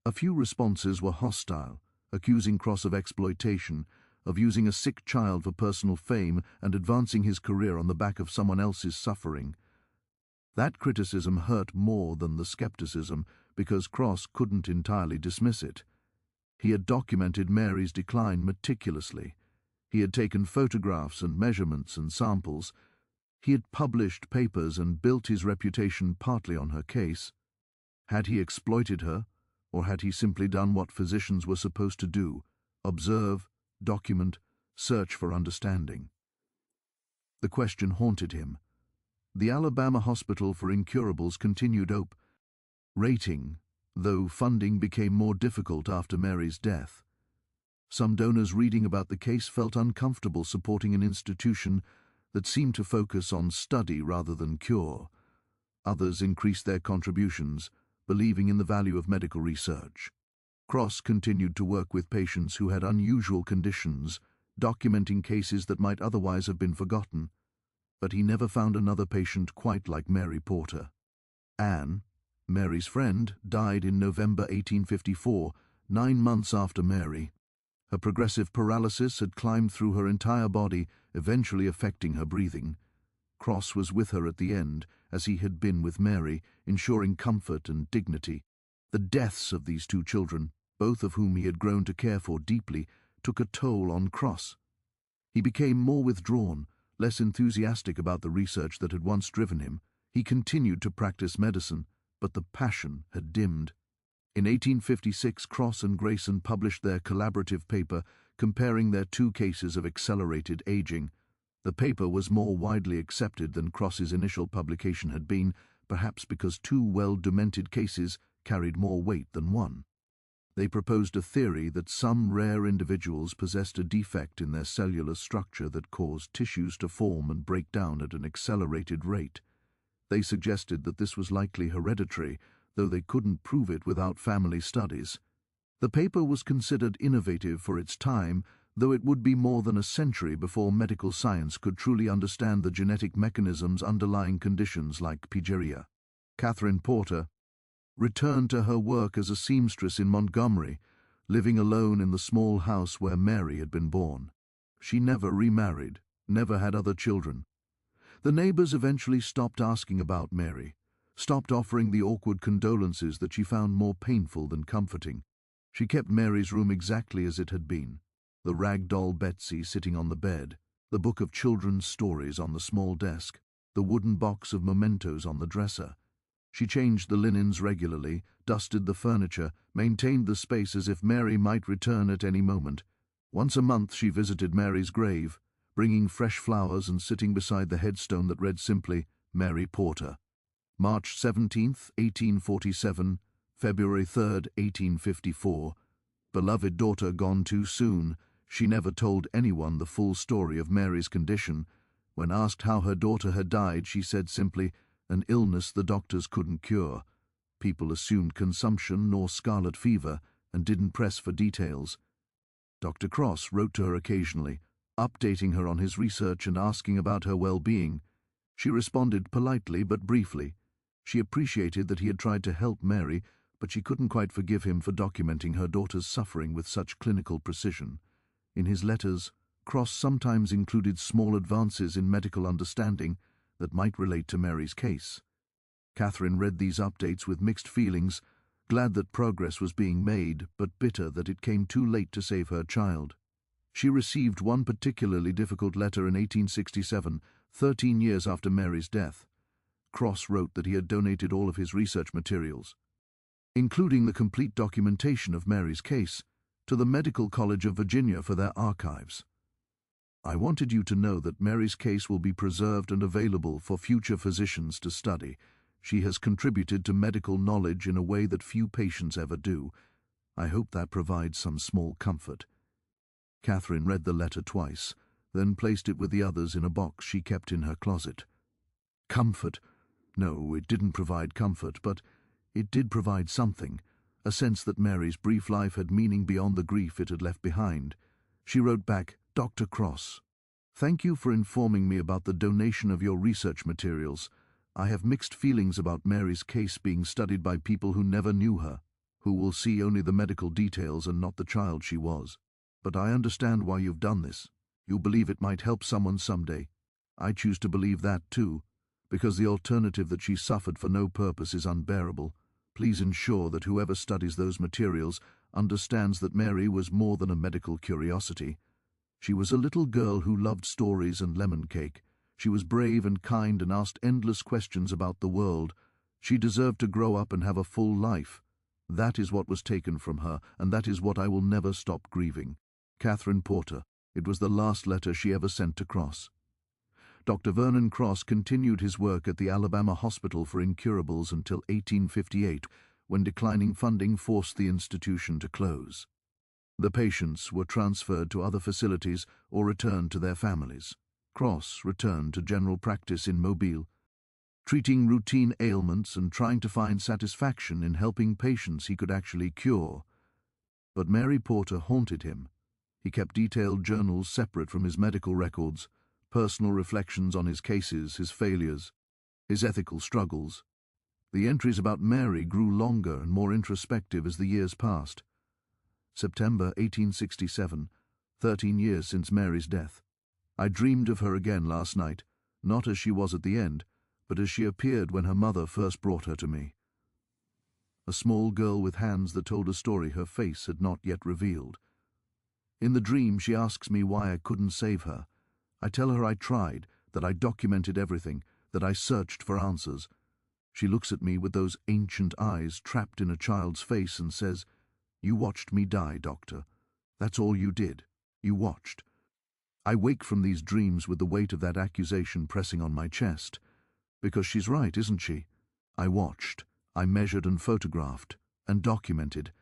A few responses were hostile, accusing Cross of exploitation, of using a sick child for personal fame and advancing his career on the back of someone else's suffering. That criticism hurt more than the skepticism because Cross couldn't entirely dismiss it. He had documented Mary's decline meticulously. He had taken photographs and measurements and samples. He had published papers and built his reputation partly on her case. Had he exploited her, or had he simply done what physicians were supposed to do: observe, document, search for understanding? The question haunted him. The Alabama Hospital for Incurables continued operating, though funding became more difficult after Mary's death. Some donors reading about the case felt uncomfortable supporting an institution that seemed to focus on study rather than cure. Others increased their contributions, believing in the value of medical research. Cross continued to work with patients who had unusual conditions, documenting cases that might otherwise have been forgotten. But he never found another patient quite like Mary Porter. Anne, Mary's friend, died in November 1854, 9 months after Mary. Her progressive paralysis had climbed through her entire body, eventually affecting her breathing. Cross was with her at the end, as he had been with Mary, ensuring comfort and dignity. The deaths of these two children, both of whom he had grown to care for deeply, took a toll on Cross. He became more withdrawn, less enthusiastic about the research that had once driven him. He continued to practice medicine, but the passion had dimmed. In 1856, Cross and Grayson published their collaborative paper comparing their two cases of accelerated aging. The paper was more widely accepted than Cross's initial publication had been, perhaps because two well-documented cases carried more weight than one. They proposed a theory that some rare individuals possessed a defect in their cellular structure that caused tissues to form and break down at an accelerated rate. They suggested that this was likely hereditary, though they couldn't prove it without family studies. The paper was considered innovative for its time, though it would be more than a century before medical science could truly understand the genetic mechanisms underlying conditions like progeria. Catherine Porter returned to her work as a seamstress in Montgomery, living alone in the small house where Mary had been born. She never remarried, never had other children. The neighbors eventually stopped asking about Mary, stopped offering the awkward condolences that she found more painful than comforting. She kept Mary's room exactly as it had been: the rag doll Betsy sitting on the bed, the book of children's stories on the small desk, the wooden box of mementos on the dresser. She changed the linens regularly, dusted the furniture, maintained the space as if Mary might return at any moment. Once a month she visited Mary's grave, bringing fresh flowers and sitting beside the headstone that read simply, "Mary Porter. March 17, 1847, February 3, 1854. Beloved daughter gone too soon. She never told anyone the full story of Mary's condition. When asked how her daughter had died, she said simply, 'An illness the doctors couldn't cure.' People assumed consumption or scarlet fever and didn't press for details." Dr. Cross wrote to her occasionally, updating her on his research and asking about her well-being. She responded politely but briefly. She appreciated that he had tried to help Mary, but she couldn't quite forgive him for documenting her daughter's suffering with such clinical precision. In his letters, Cross sometimes included small advances in medical understanding that might relate to Mary's case. Catherine read these updates with mixed feelings, glad that progress was being made, but bitter that it came too late to save her child. She received one particularly difficult letter in 1867, 13 years after Mary's death. Cross wrote that he had donated all of his research materials, including the complete documentation of Mary's case, to the Medical College of Virginia for their archives. I wanted you to know that Mary's case will be preserved and available for future physicians to study. She has contributed to medical knowledge in a way that few patients ever do. I hope that provides some small comfort. Catherine read the letter twice, then placed it with the others in a box she kept in her closet. Comfort? No, it didn't provide comfort, but it did provide something, a sense that Mary's brief life had meaning beyond the grief it had left behind. She wrote back, "Dr. Cross, thank you for informing me about the donation of your research materials. I have mixed feelings about Mary's case being studied by people who never knew her, who will see only the medical details and not the child she was. But I understand why you've done this. You believe it might help someone someday. I choose to believe that too, because the alternative that she suffered for no purpose is unbearable. Please ensure that whoever studies those materials understands that Mary was more than a medical curiosity. She was a little girl who loved stories and lemon cake. She was brave and kind and asked endless questions about the world. She deserved to grow up and have a full life. That is what was taken from her, and that is what I will never stop grieving. Catherine Porter." It was the last letter she ever sent to Cross. Dr. Vernon Cross continued his work at the Alabama Hospital for Incurables until 1858, when declining funding forced the institution to close. The patients were transferred to other facilities or returned to their families. Cross returned to general practice in Mobile, treating routine ailments and trying to find satisfaction in helping patients he could actually cure. But Mary Porter haunted him. He kept detailed journals separate from his medical records, personal reflections on his cases, his failures, his ethical struggles. The entries about Mary grew longer and more introspective as the years passed. September 1867, 13 years since Mary's death. I dreamed of her again last night, not as she was at the end, but as she appeared when her mother first brought her to me. A small girl with hands that told a story her face had not yet revealed. In the dream she asks me why I couldn't save her. I tell her I tried, that I documented everything, that I searched for answers. She looks at me with those ancient eyes trapped in a child's face and says, "You watched me die, doctor. That's all you did. You watched." I wake from these dreams with the weight of that accusation pressing on my chest. Because she's right, isn't she? I watched, I measured and photographed, and documented.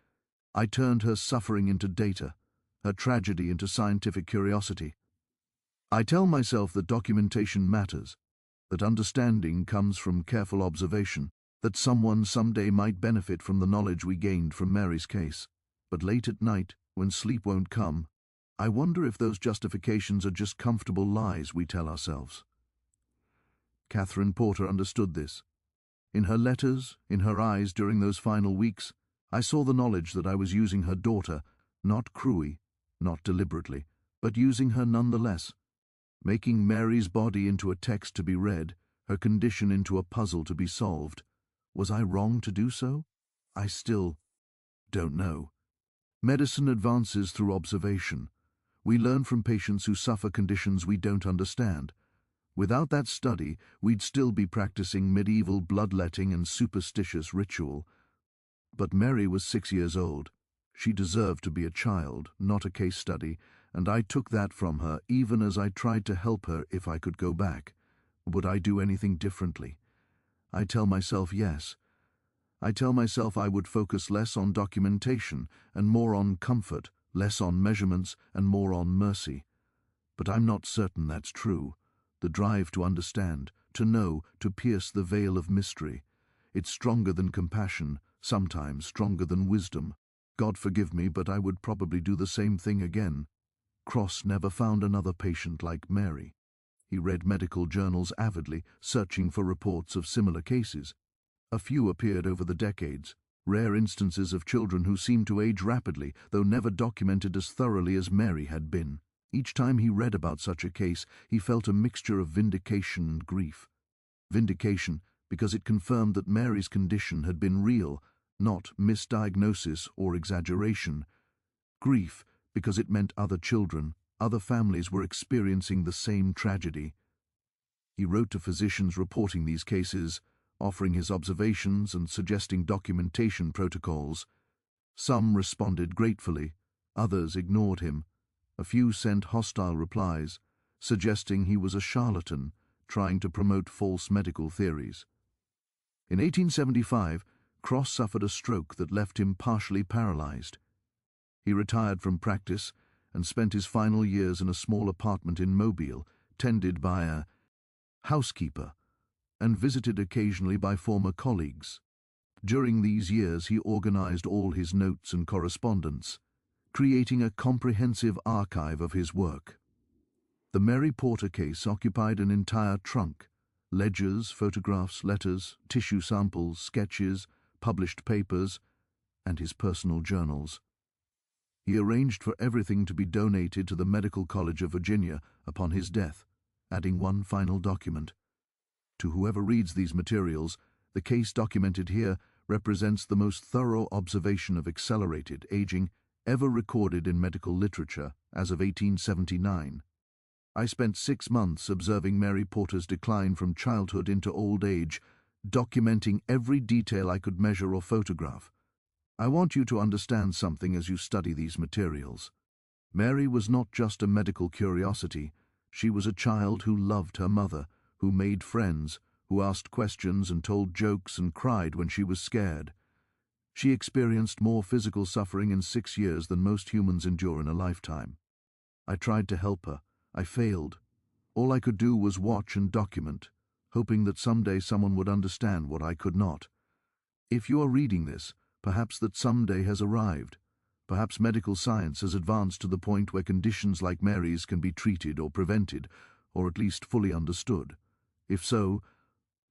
I turned her suffering into data, her tragedy into scientific curiosity. I tell myself that documentation matters, that understanding comes from careful observation, that someone someday might benefit from the knowledge we gained from Mary's case. But late at night, when sleep won't come, I wonder if those justifications are just comfortable lies we tell ourselves. Catherine Porter understood this. In her letters, in her eyes during those final weeks, I saw the knowledge that I was using her daughter, not cruelly, not deliberately, but using her nonetheless, making Mary's body into a text to be read, her condition into a puzzle to be solved. Was I wrong to do so? I still don't know. Medicine advances through observation. We learn from patients who suffer conditions we don't understand. Without that study, we'd still be practicing medieval bloodletting and superstitious ritual. But Mary was 6 years old. She deserved to be a child, not a case study, and I took that from her even as I tried to help her if I could go back. Would I do anything differently? I tell myself yes. I tell myself I would focus less on documentation and more on comfort, less on measurements and more on mercy. But I'm not certain that's true. The drive to understand, to know, to pierce the veil of mystery. It's stronger than compassion, sometimes stronger than wisdom. God forgive me, but I would probably do the same thing again. Cross never found another patient like Mary. He read medical journals avidly, searching for reports of similar cases. A few appeared over the decades, rare instances of children who seemed to age rapidly, though never documented as thoroughly as Mary had been. Each time he read about such a case, he felt a mixture of vindication and grief. Vindication, because it confirmed that Mary's condition had been real, not misdiagnosis or exaggeration. Grief, because it meant other children, other families were experiencing the same tragedy. He wrote to physicians reporting these cases, offering his observations and suggesting documentation protocols. Some responded gratefully, others ignored him. A few sent hostile replies, suggesting he was a charlatan trying to promote false medical theories. In 1875, Cross suffered a stroke that left him partially paralyzed. He retired from practice and spent his final years in a small apartment in Mobile, tended by a housekeeper, and visited occasionally by former colleagues. During these years he organized all his notes and correspondence, creating a comprehensive archive of his work. The Mary Porter case occupied an entire trunk: ledgers, photographs, letters, tissue samples, sketches, published papers, and his personal journals. He arranged for everything to be donated to the Medical College of Virginia upon his death, adding one final document. To whoever reads these materials, the case documented here represents the most thorough observation of accelerated aging ever recorded in medical literature as of 1879. I spent 6 months observing Mary Porter's decline from childhood into old age, documenting every detail I could measure or photograph. I want you to understand something as you study these materials. Mary was not just a medical curiosity. She was a child who loved her mother, who made friends, who asked questions and told jokes and cried when she was scared. She experienced more physical suffering in 6 years than most humans endure in a lifetime. I tried to help her. I failed. All I could do was watch and document, hoping that someday someone would understand what I could not. If you are reading this, perhaps that someday has arrived. Perhaps medical science has advanced to the point where conditions like Mary's can be treated or prevented, or at least fully understood. If so,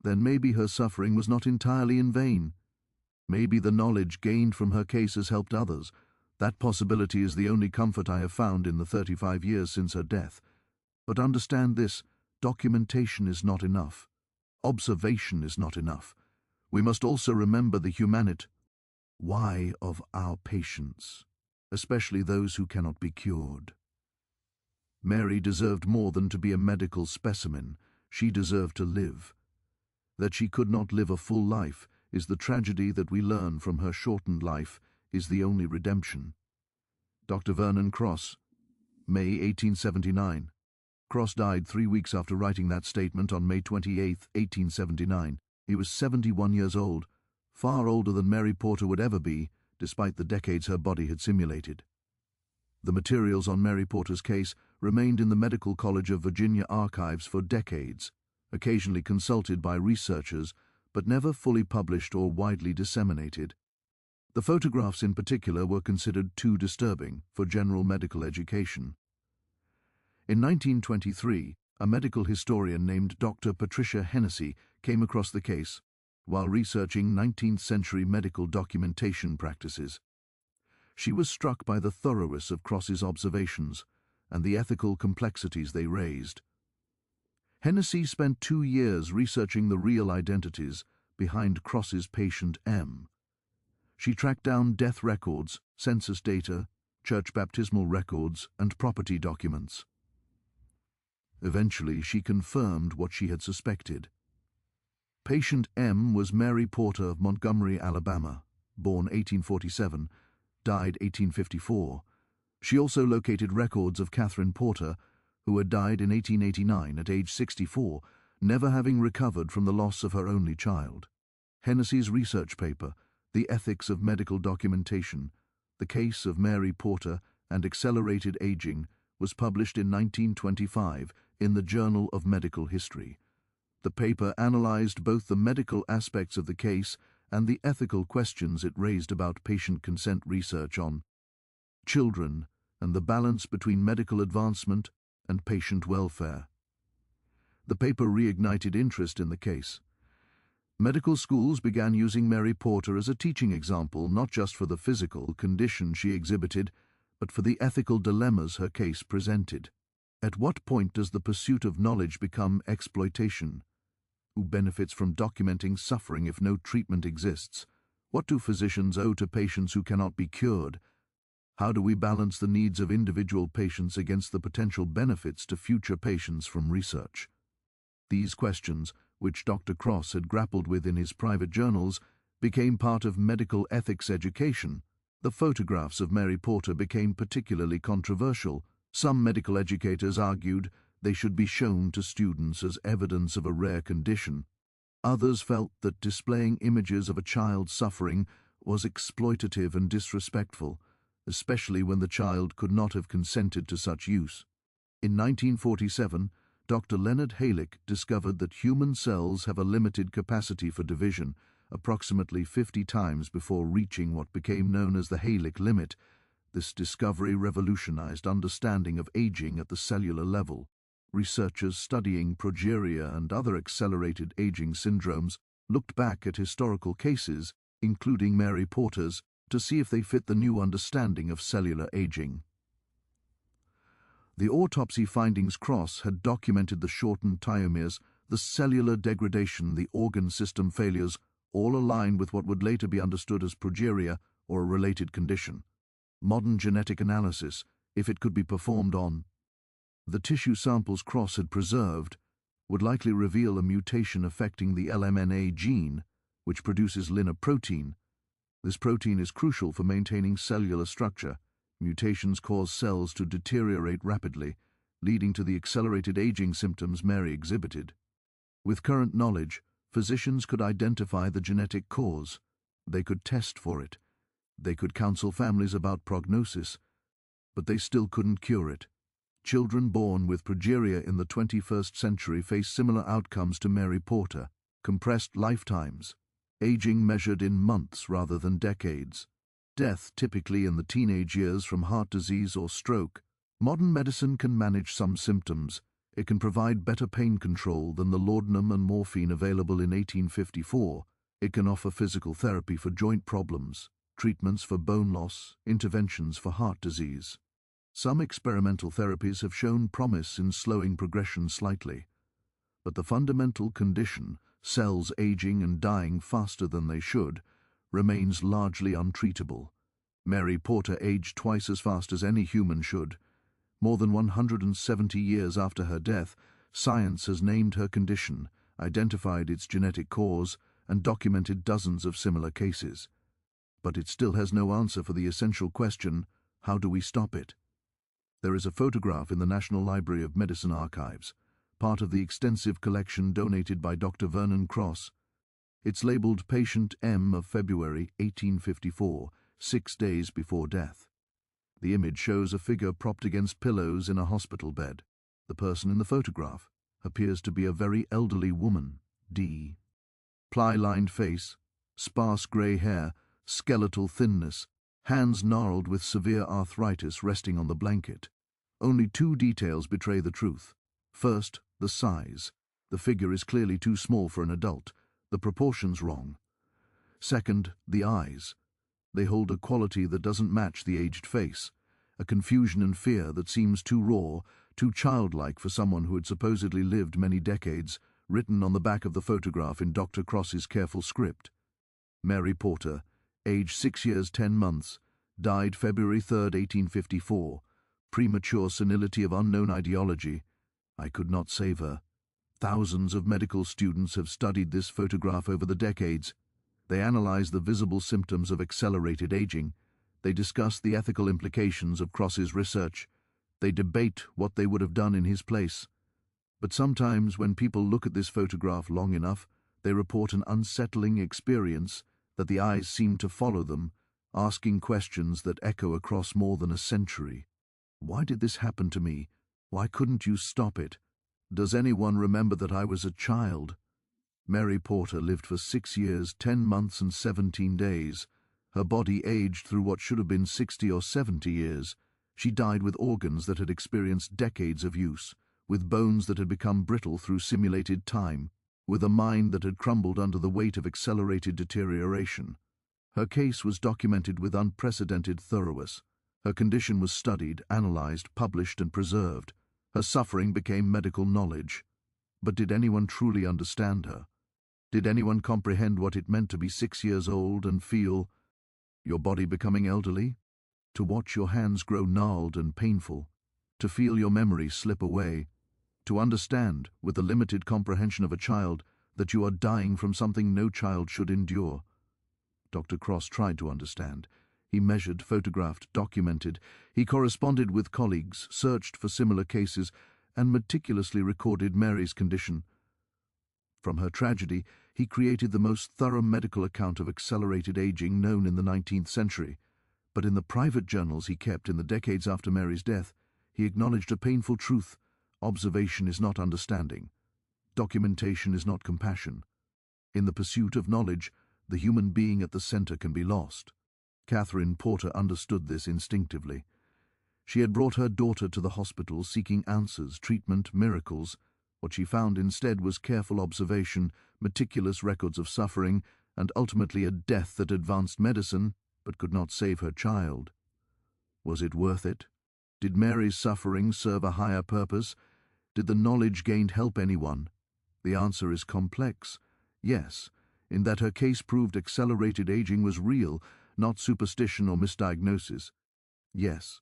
then maybe her suffering was not entirely in vain. Maybe the knowledge gained from her case has helped others. That possibility is the only comfort I have found in the 35 years since her death. But understand this: documentation is not enough. Observation is not enough. We must also remember the humanity why of our patients, especially those who cannot be cured. Mary deserved more than to be a medical specimen. She deserved to live. That she could not live a full life is the tragedy that we learn from her shortened life is the only redemption. Dr. Vernon Cross, May 1879. Cross died 3 weeks after writing that statement on May 28, 1879. He was 71 years old, far older than Mary Porter would ever be, despite the decades her body had simulated. The materials on Mary Porter's case remained in the Medical College of Virginia archives for decades, occasionally consulted by researchers, but never fully published or widely disseminated. The photographs in particular were considered too disturbing for general medical education. In 1923, a medical historian named Dr. Patricia Hennessy came across the case while researching 19th-century medical documentation practices. She was struck by the thoroughness of Cross's observations and the ethical complexities they raised. Hennessy spent 2 years researching the real identities behind Cross's patient M. She tracked down death records, census data, church baptismal records, and property documents. Eventually, she confirmed what she had suspected. Patient M was Mary Porter of Montgomery, Alabama, born 1847, died 1854. She also located records of Catherine Porter, who had died in 1889 at age 64, never having recovered from the loss of her only child. Hennessy's research paper, The Ethics of Medical Documentation, The Case of Mary Porter and Accelerated Aging, was published in 1925 in the Journal of Medical History. The paper analyzed both the medical aspects of the case and the ethical questions it raised about patient consent research on children and the balance between medical advancement and patient welfare. The paper reignited interest in the case. Medical schools began using Mary Porter as a teaching example, not just for the physical condition she exhibited, but for the ethical dilemmas her case presented. At what point does the pursuit of knowledge become exploitation? Who benefits from documenting suffering if no treatment exists? What do physicians owe to patients who cannot be cured? How do we balance the needs of individual patients against the potential benefits to future patients from research? These questions, which Dr. Cross had grappled with in his private journals, became part of medical ethics education. The photographs of Mary Porter became particularly controversial. Some medical educators argued they should be shown to students as evidence of a rare condition. Others felt that displaying images of a child suffering was exploitative and disrespectful, especially when the child could not have consented to such use. In 1947, Dr. Leonard Halick discovered that human cells have a limited capacity for division, approximately 50 times before reaching what became known as the Halick limit. This discovery revolutionized understanding of aging at the cellular level. Researchers studying progeria and other accelerated aging syndromes looked back at historical cases, including Mary Porter's, to see if they fit the new understanding of cellular aging. The autopsy findings Cross had documented the shortened telomeres, the cellular degradation, the organ system failures, all aligned with what would later be understood as progeria or a related condition. Modern genetic analysis, if it could be performed on the tissue samples Cross had preserved, would likely reveal a mutation affecting the LMNA gene, which produces lipoprotein. This protein is crucial for maintaining cellular structure. Mutations cause cells to deteriorate rapidly, leading to the accelerated aging symptoms Mary exhibited. With current knowledge, physicians could identify the genetic cause. They could test for it. They could counsel families about prognosis, but they still couldn't cure it. Children born with progeria in the 21st century face similar outcomes to Mary Porter: compressed lifetimes, aging measured in months rather than decades, death typically in the teenage years from heart disease or stroke. Modern medicine can manage some symptoms. It can provide better pain control than the laudanum and morphine available in 1854. It can offer physical therapy for joint problems, treatments for bone loss, interventions for heart disease. Some experimental therapies have shown promise in slowing progression slightly, but the fundamental condition, cells aging and dying faster than they should, remains largely untreatable. Mary Porter aged twice as fast as any human should. More than 170 years after her death, science has named her condition, identified its genetic cause, and documented dozens of similar cases. But it still has no answer for the essential question: how do we stop it? There is a photograph in the National Library of Medicine archives, part of the extensive collection donated by Dr. Vernon Cross. It's labeled Patient M of February 1854, 6 days before death. The image shows a figure propped against pillows in a hospital bed. The person in the photograph appears to be a very elderly woman, D. Ply-lined face, sparse grey hair, skeletal thinness, hands gnarled with severe arthritis resting on the blanket. Only 2 details betray the truth. First, the size. The figure is clearly too small for an adult, the proportions wrong. Second, the eyes. They hold a quality that doesn't match the aged face, a confusion and fear that seems too raw, too childlike for someone who had supposedly lived many decades, written on the back of the photograph in Dr. Cross's careful script. Mary Porter, age 6 years 10 months, died February 3, 1854, premature senility of unknown etiology. I could not save her. Thousands of medical students have studied this photograph over the decades. They analyze the visible symptoms of accelerated aging. They discuss the ethical implications of Cross's research. They debate what they would have done in his place. But sometimes when people look at this photograph long enough, they report an unsettling experience that the eyes seem to follow them, asking questions that echo across more than a century. Why did this happen to me? Why couldn't you stop it? Does anyone remember that I was a child? Mary Porter lived for 6 years, 10 months and 17 days. Her body aged through what should have been 60 or 70 years. She died with organs that had experienced decades of use, with bones that had become brittle through simulated time, with a mind that had crumbled under the weight of accelerated deterioration. Her case was documented with unprecedented thoroughness. Her condition was studied, analyzed, published, and preserved. Her suffering became medical knowledge. But did anyone truly understand her? Did anyone comprehend what it meant to be 6 years old and feel your body becoming elderly? To watch your hands grow gnarled and painful? To feel your memory slip away? To understand, with the limited comprehension of a child, that you are dying from something no child should endure? Dr. Cross tried to understand. He measured, photographed, documented. He corresponded with colleagues, searched for similar cases, and meticulously recorded Mary's condition. From her tragedy, he created the most thorough medical account of accelerated aging known in the 19th century. But in the private journals he kept in the decades after Mary's death, he acknowledged a painful truth: observation is not understanding. Documentation is not compassion. In the pursuit of knowledge, the human being at the center can be lost. Catherine Porter understood this instinctively. She had brought her daughter to the hospital seeking answers, treatment, miracles. What she found instead was careful observation, meticulous records of suffering, and ultimately a death that advanced medicine but could not save her child. Was it worth it? Did Mary's suffering serve a higher purpose? Did the knowledge gained help anyone? The answer is complex. Yes, in that her case proved accelerated aging was real, not superstition or misdiagnosis. Yes,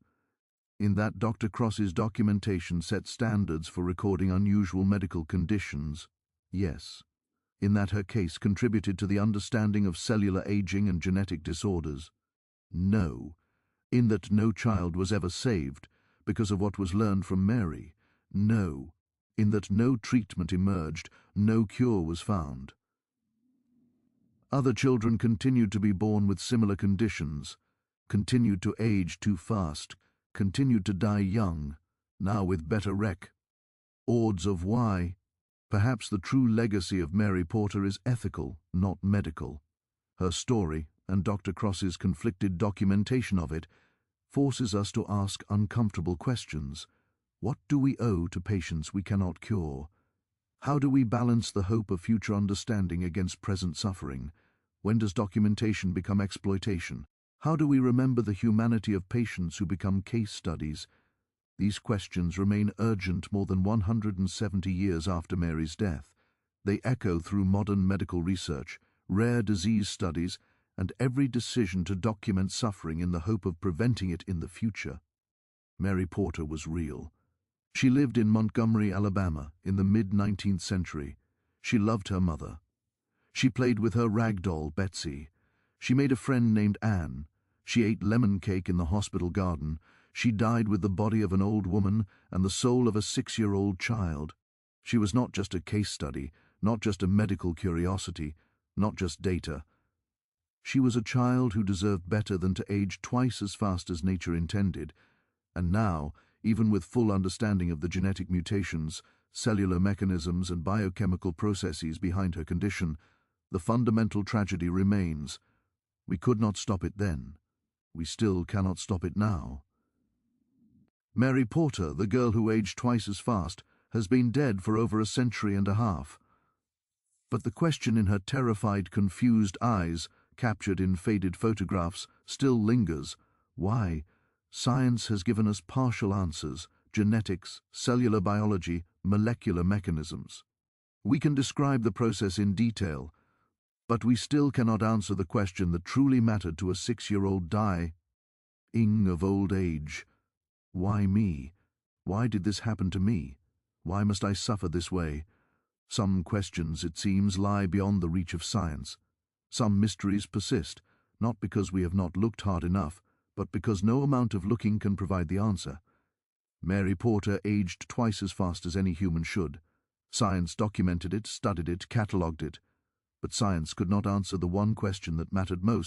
in that Dr. Cross's documentation set standards for recording unusual medical conditions. Yes, in that her case contributed to the understanding of cellular aging and genetic disorders. No, in that no child was ever saved because of what was learned from Mary. No, in that no treatment emerged, no cure was found. Other children continued to be born with similar conditions, continued to age too fast, continued to die young, now with better rec. Odds of why? Perhaps the true legacy of Mary Porter is ethical, not medical. Her story, and Dr. Cross's conflicted documentation of it, forces us to ask uncomfortable questions. What do we owe to patients we cannot cure? How do we balance the hope of future understanding against present suffering? When does documentation become exploitation? How do we remember the humanity of patients who become case studies? These questions remain urgent more than 170 years after Mary's death. They echo through modern medical research, rare disease studies, and every decision to document suffering in the hope of preventing it in the future. Mary Porter was real. She lived in Montgomery, Alabama, in the mid-19th century. She loved her mother. She played with her rag doll, Betsy. She made a friend named Anne. She ate lemon cake in the hospital garden. She died with the body of an old woman and the soul of a 6-year-old child. She was not just a case study, not just a medical curiosity, not just data. She was a child who deserved better than to age twice as fast as nature intended. And now, even with full understanding of the genetic mutations, cellular mechanisms, and biochemical processes behind her condition, the fundamental tragedy remains. We could not stop it then. We still cannot stop it now. Mary Porter, the girl who aged twice as fast, has been dead for over a century and a half. But the question in her terrified, confused eyes, captured in faded photographs, still lingers. Why? Science has given us partial answers: genetics, cellular biology, molecular mechanisms. We can describe the process in detail, but we still cannot answer the question that truly mattered to a 6-year-old dying of old age. Why me? Why did this happen to me? Why must I suffer this way? Some questions, it seems, lie beyond the reach of science. Some mysteries persist, not because we have not looked hard enough, but because no amount of looking can provide the answer. Mary Porter aged twice as fast as any human should. Science documented it, studied it, catalogued it. But science could not answer the one question that mattered most.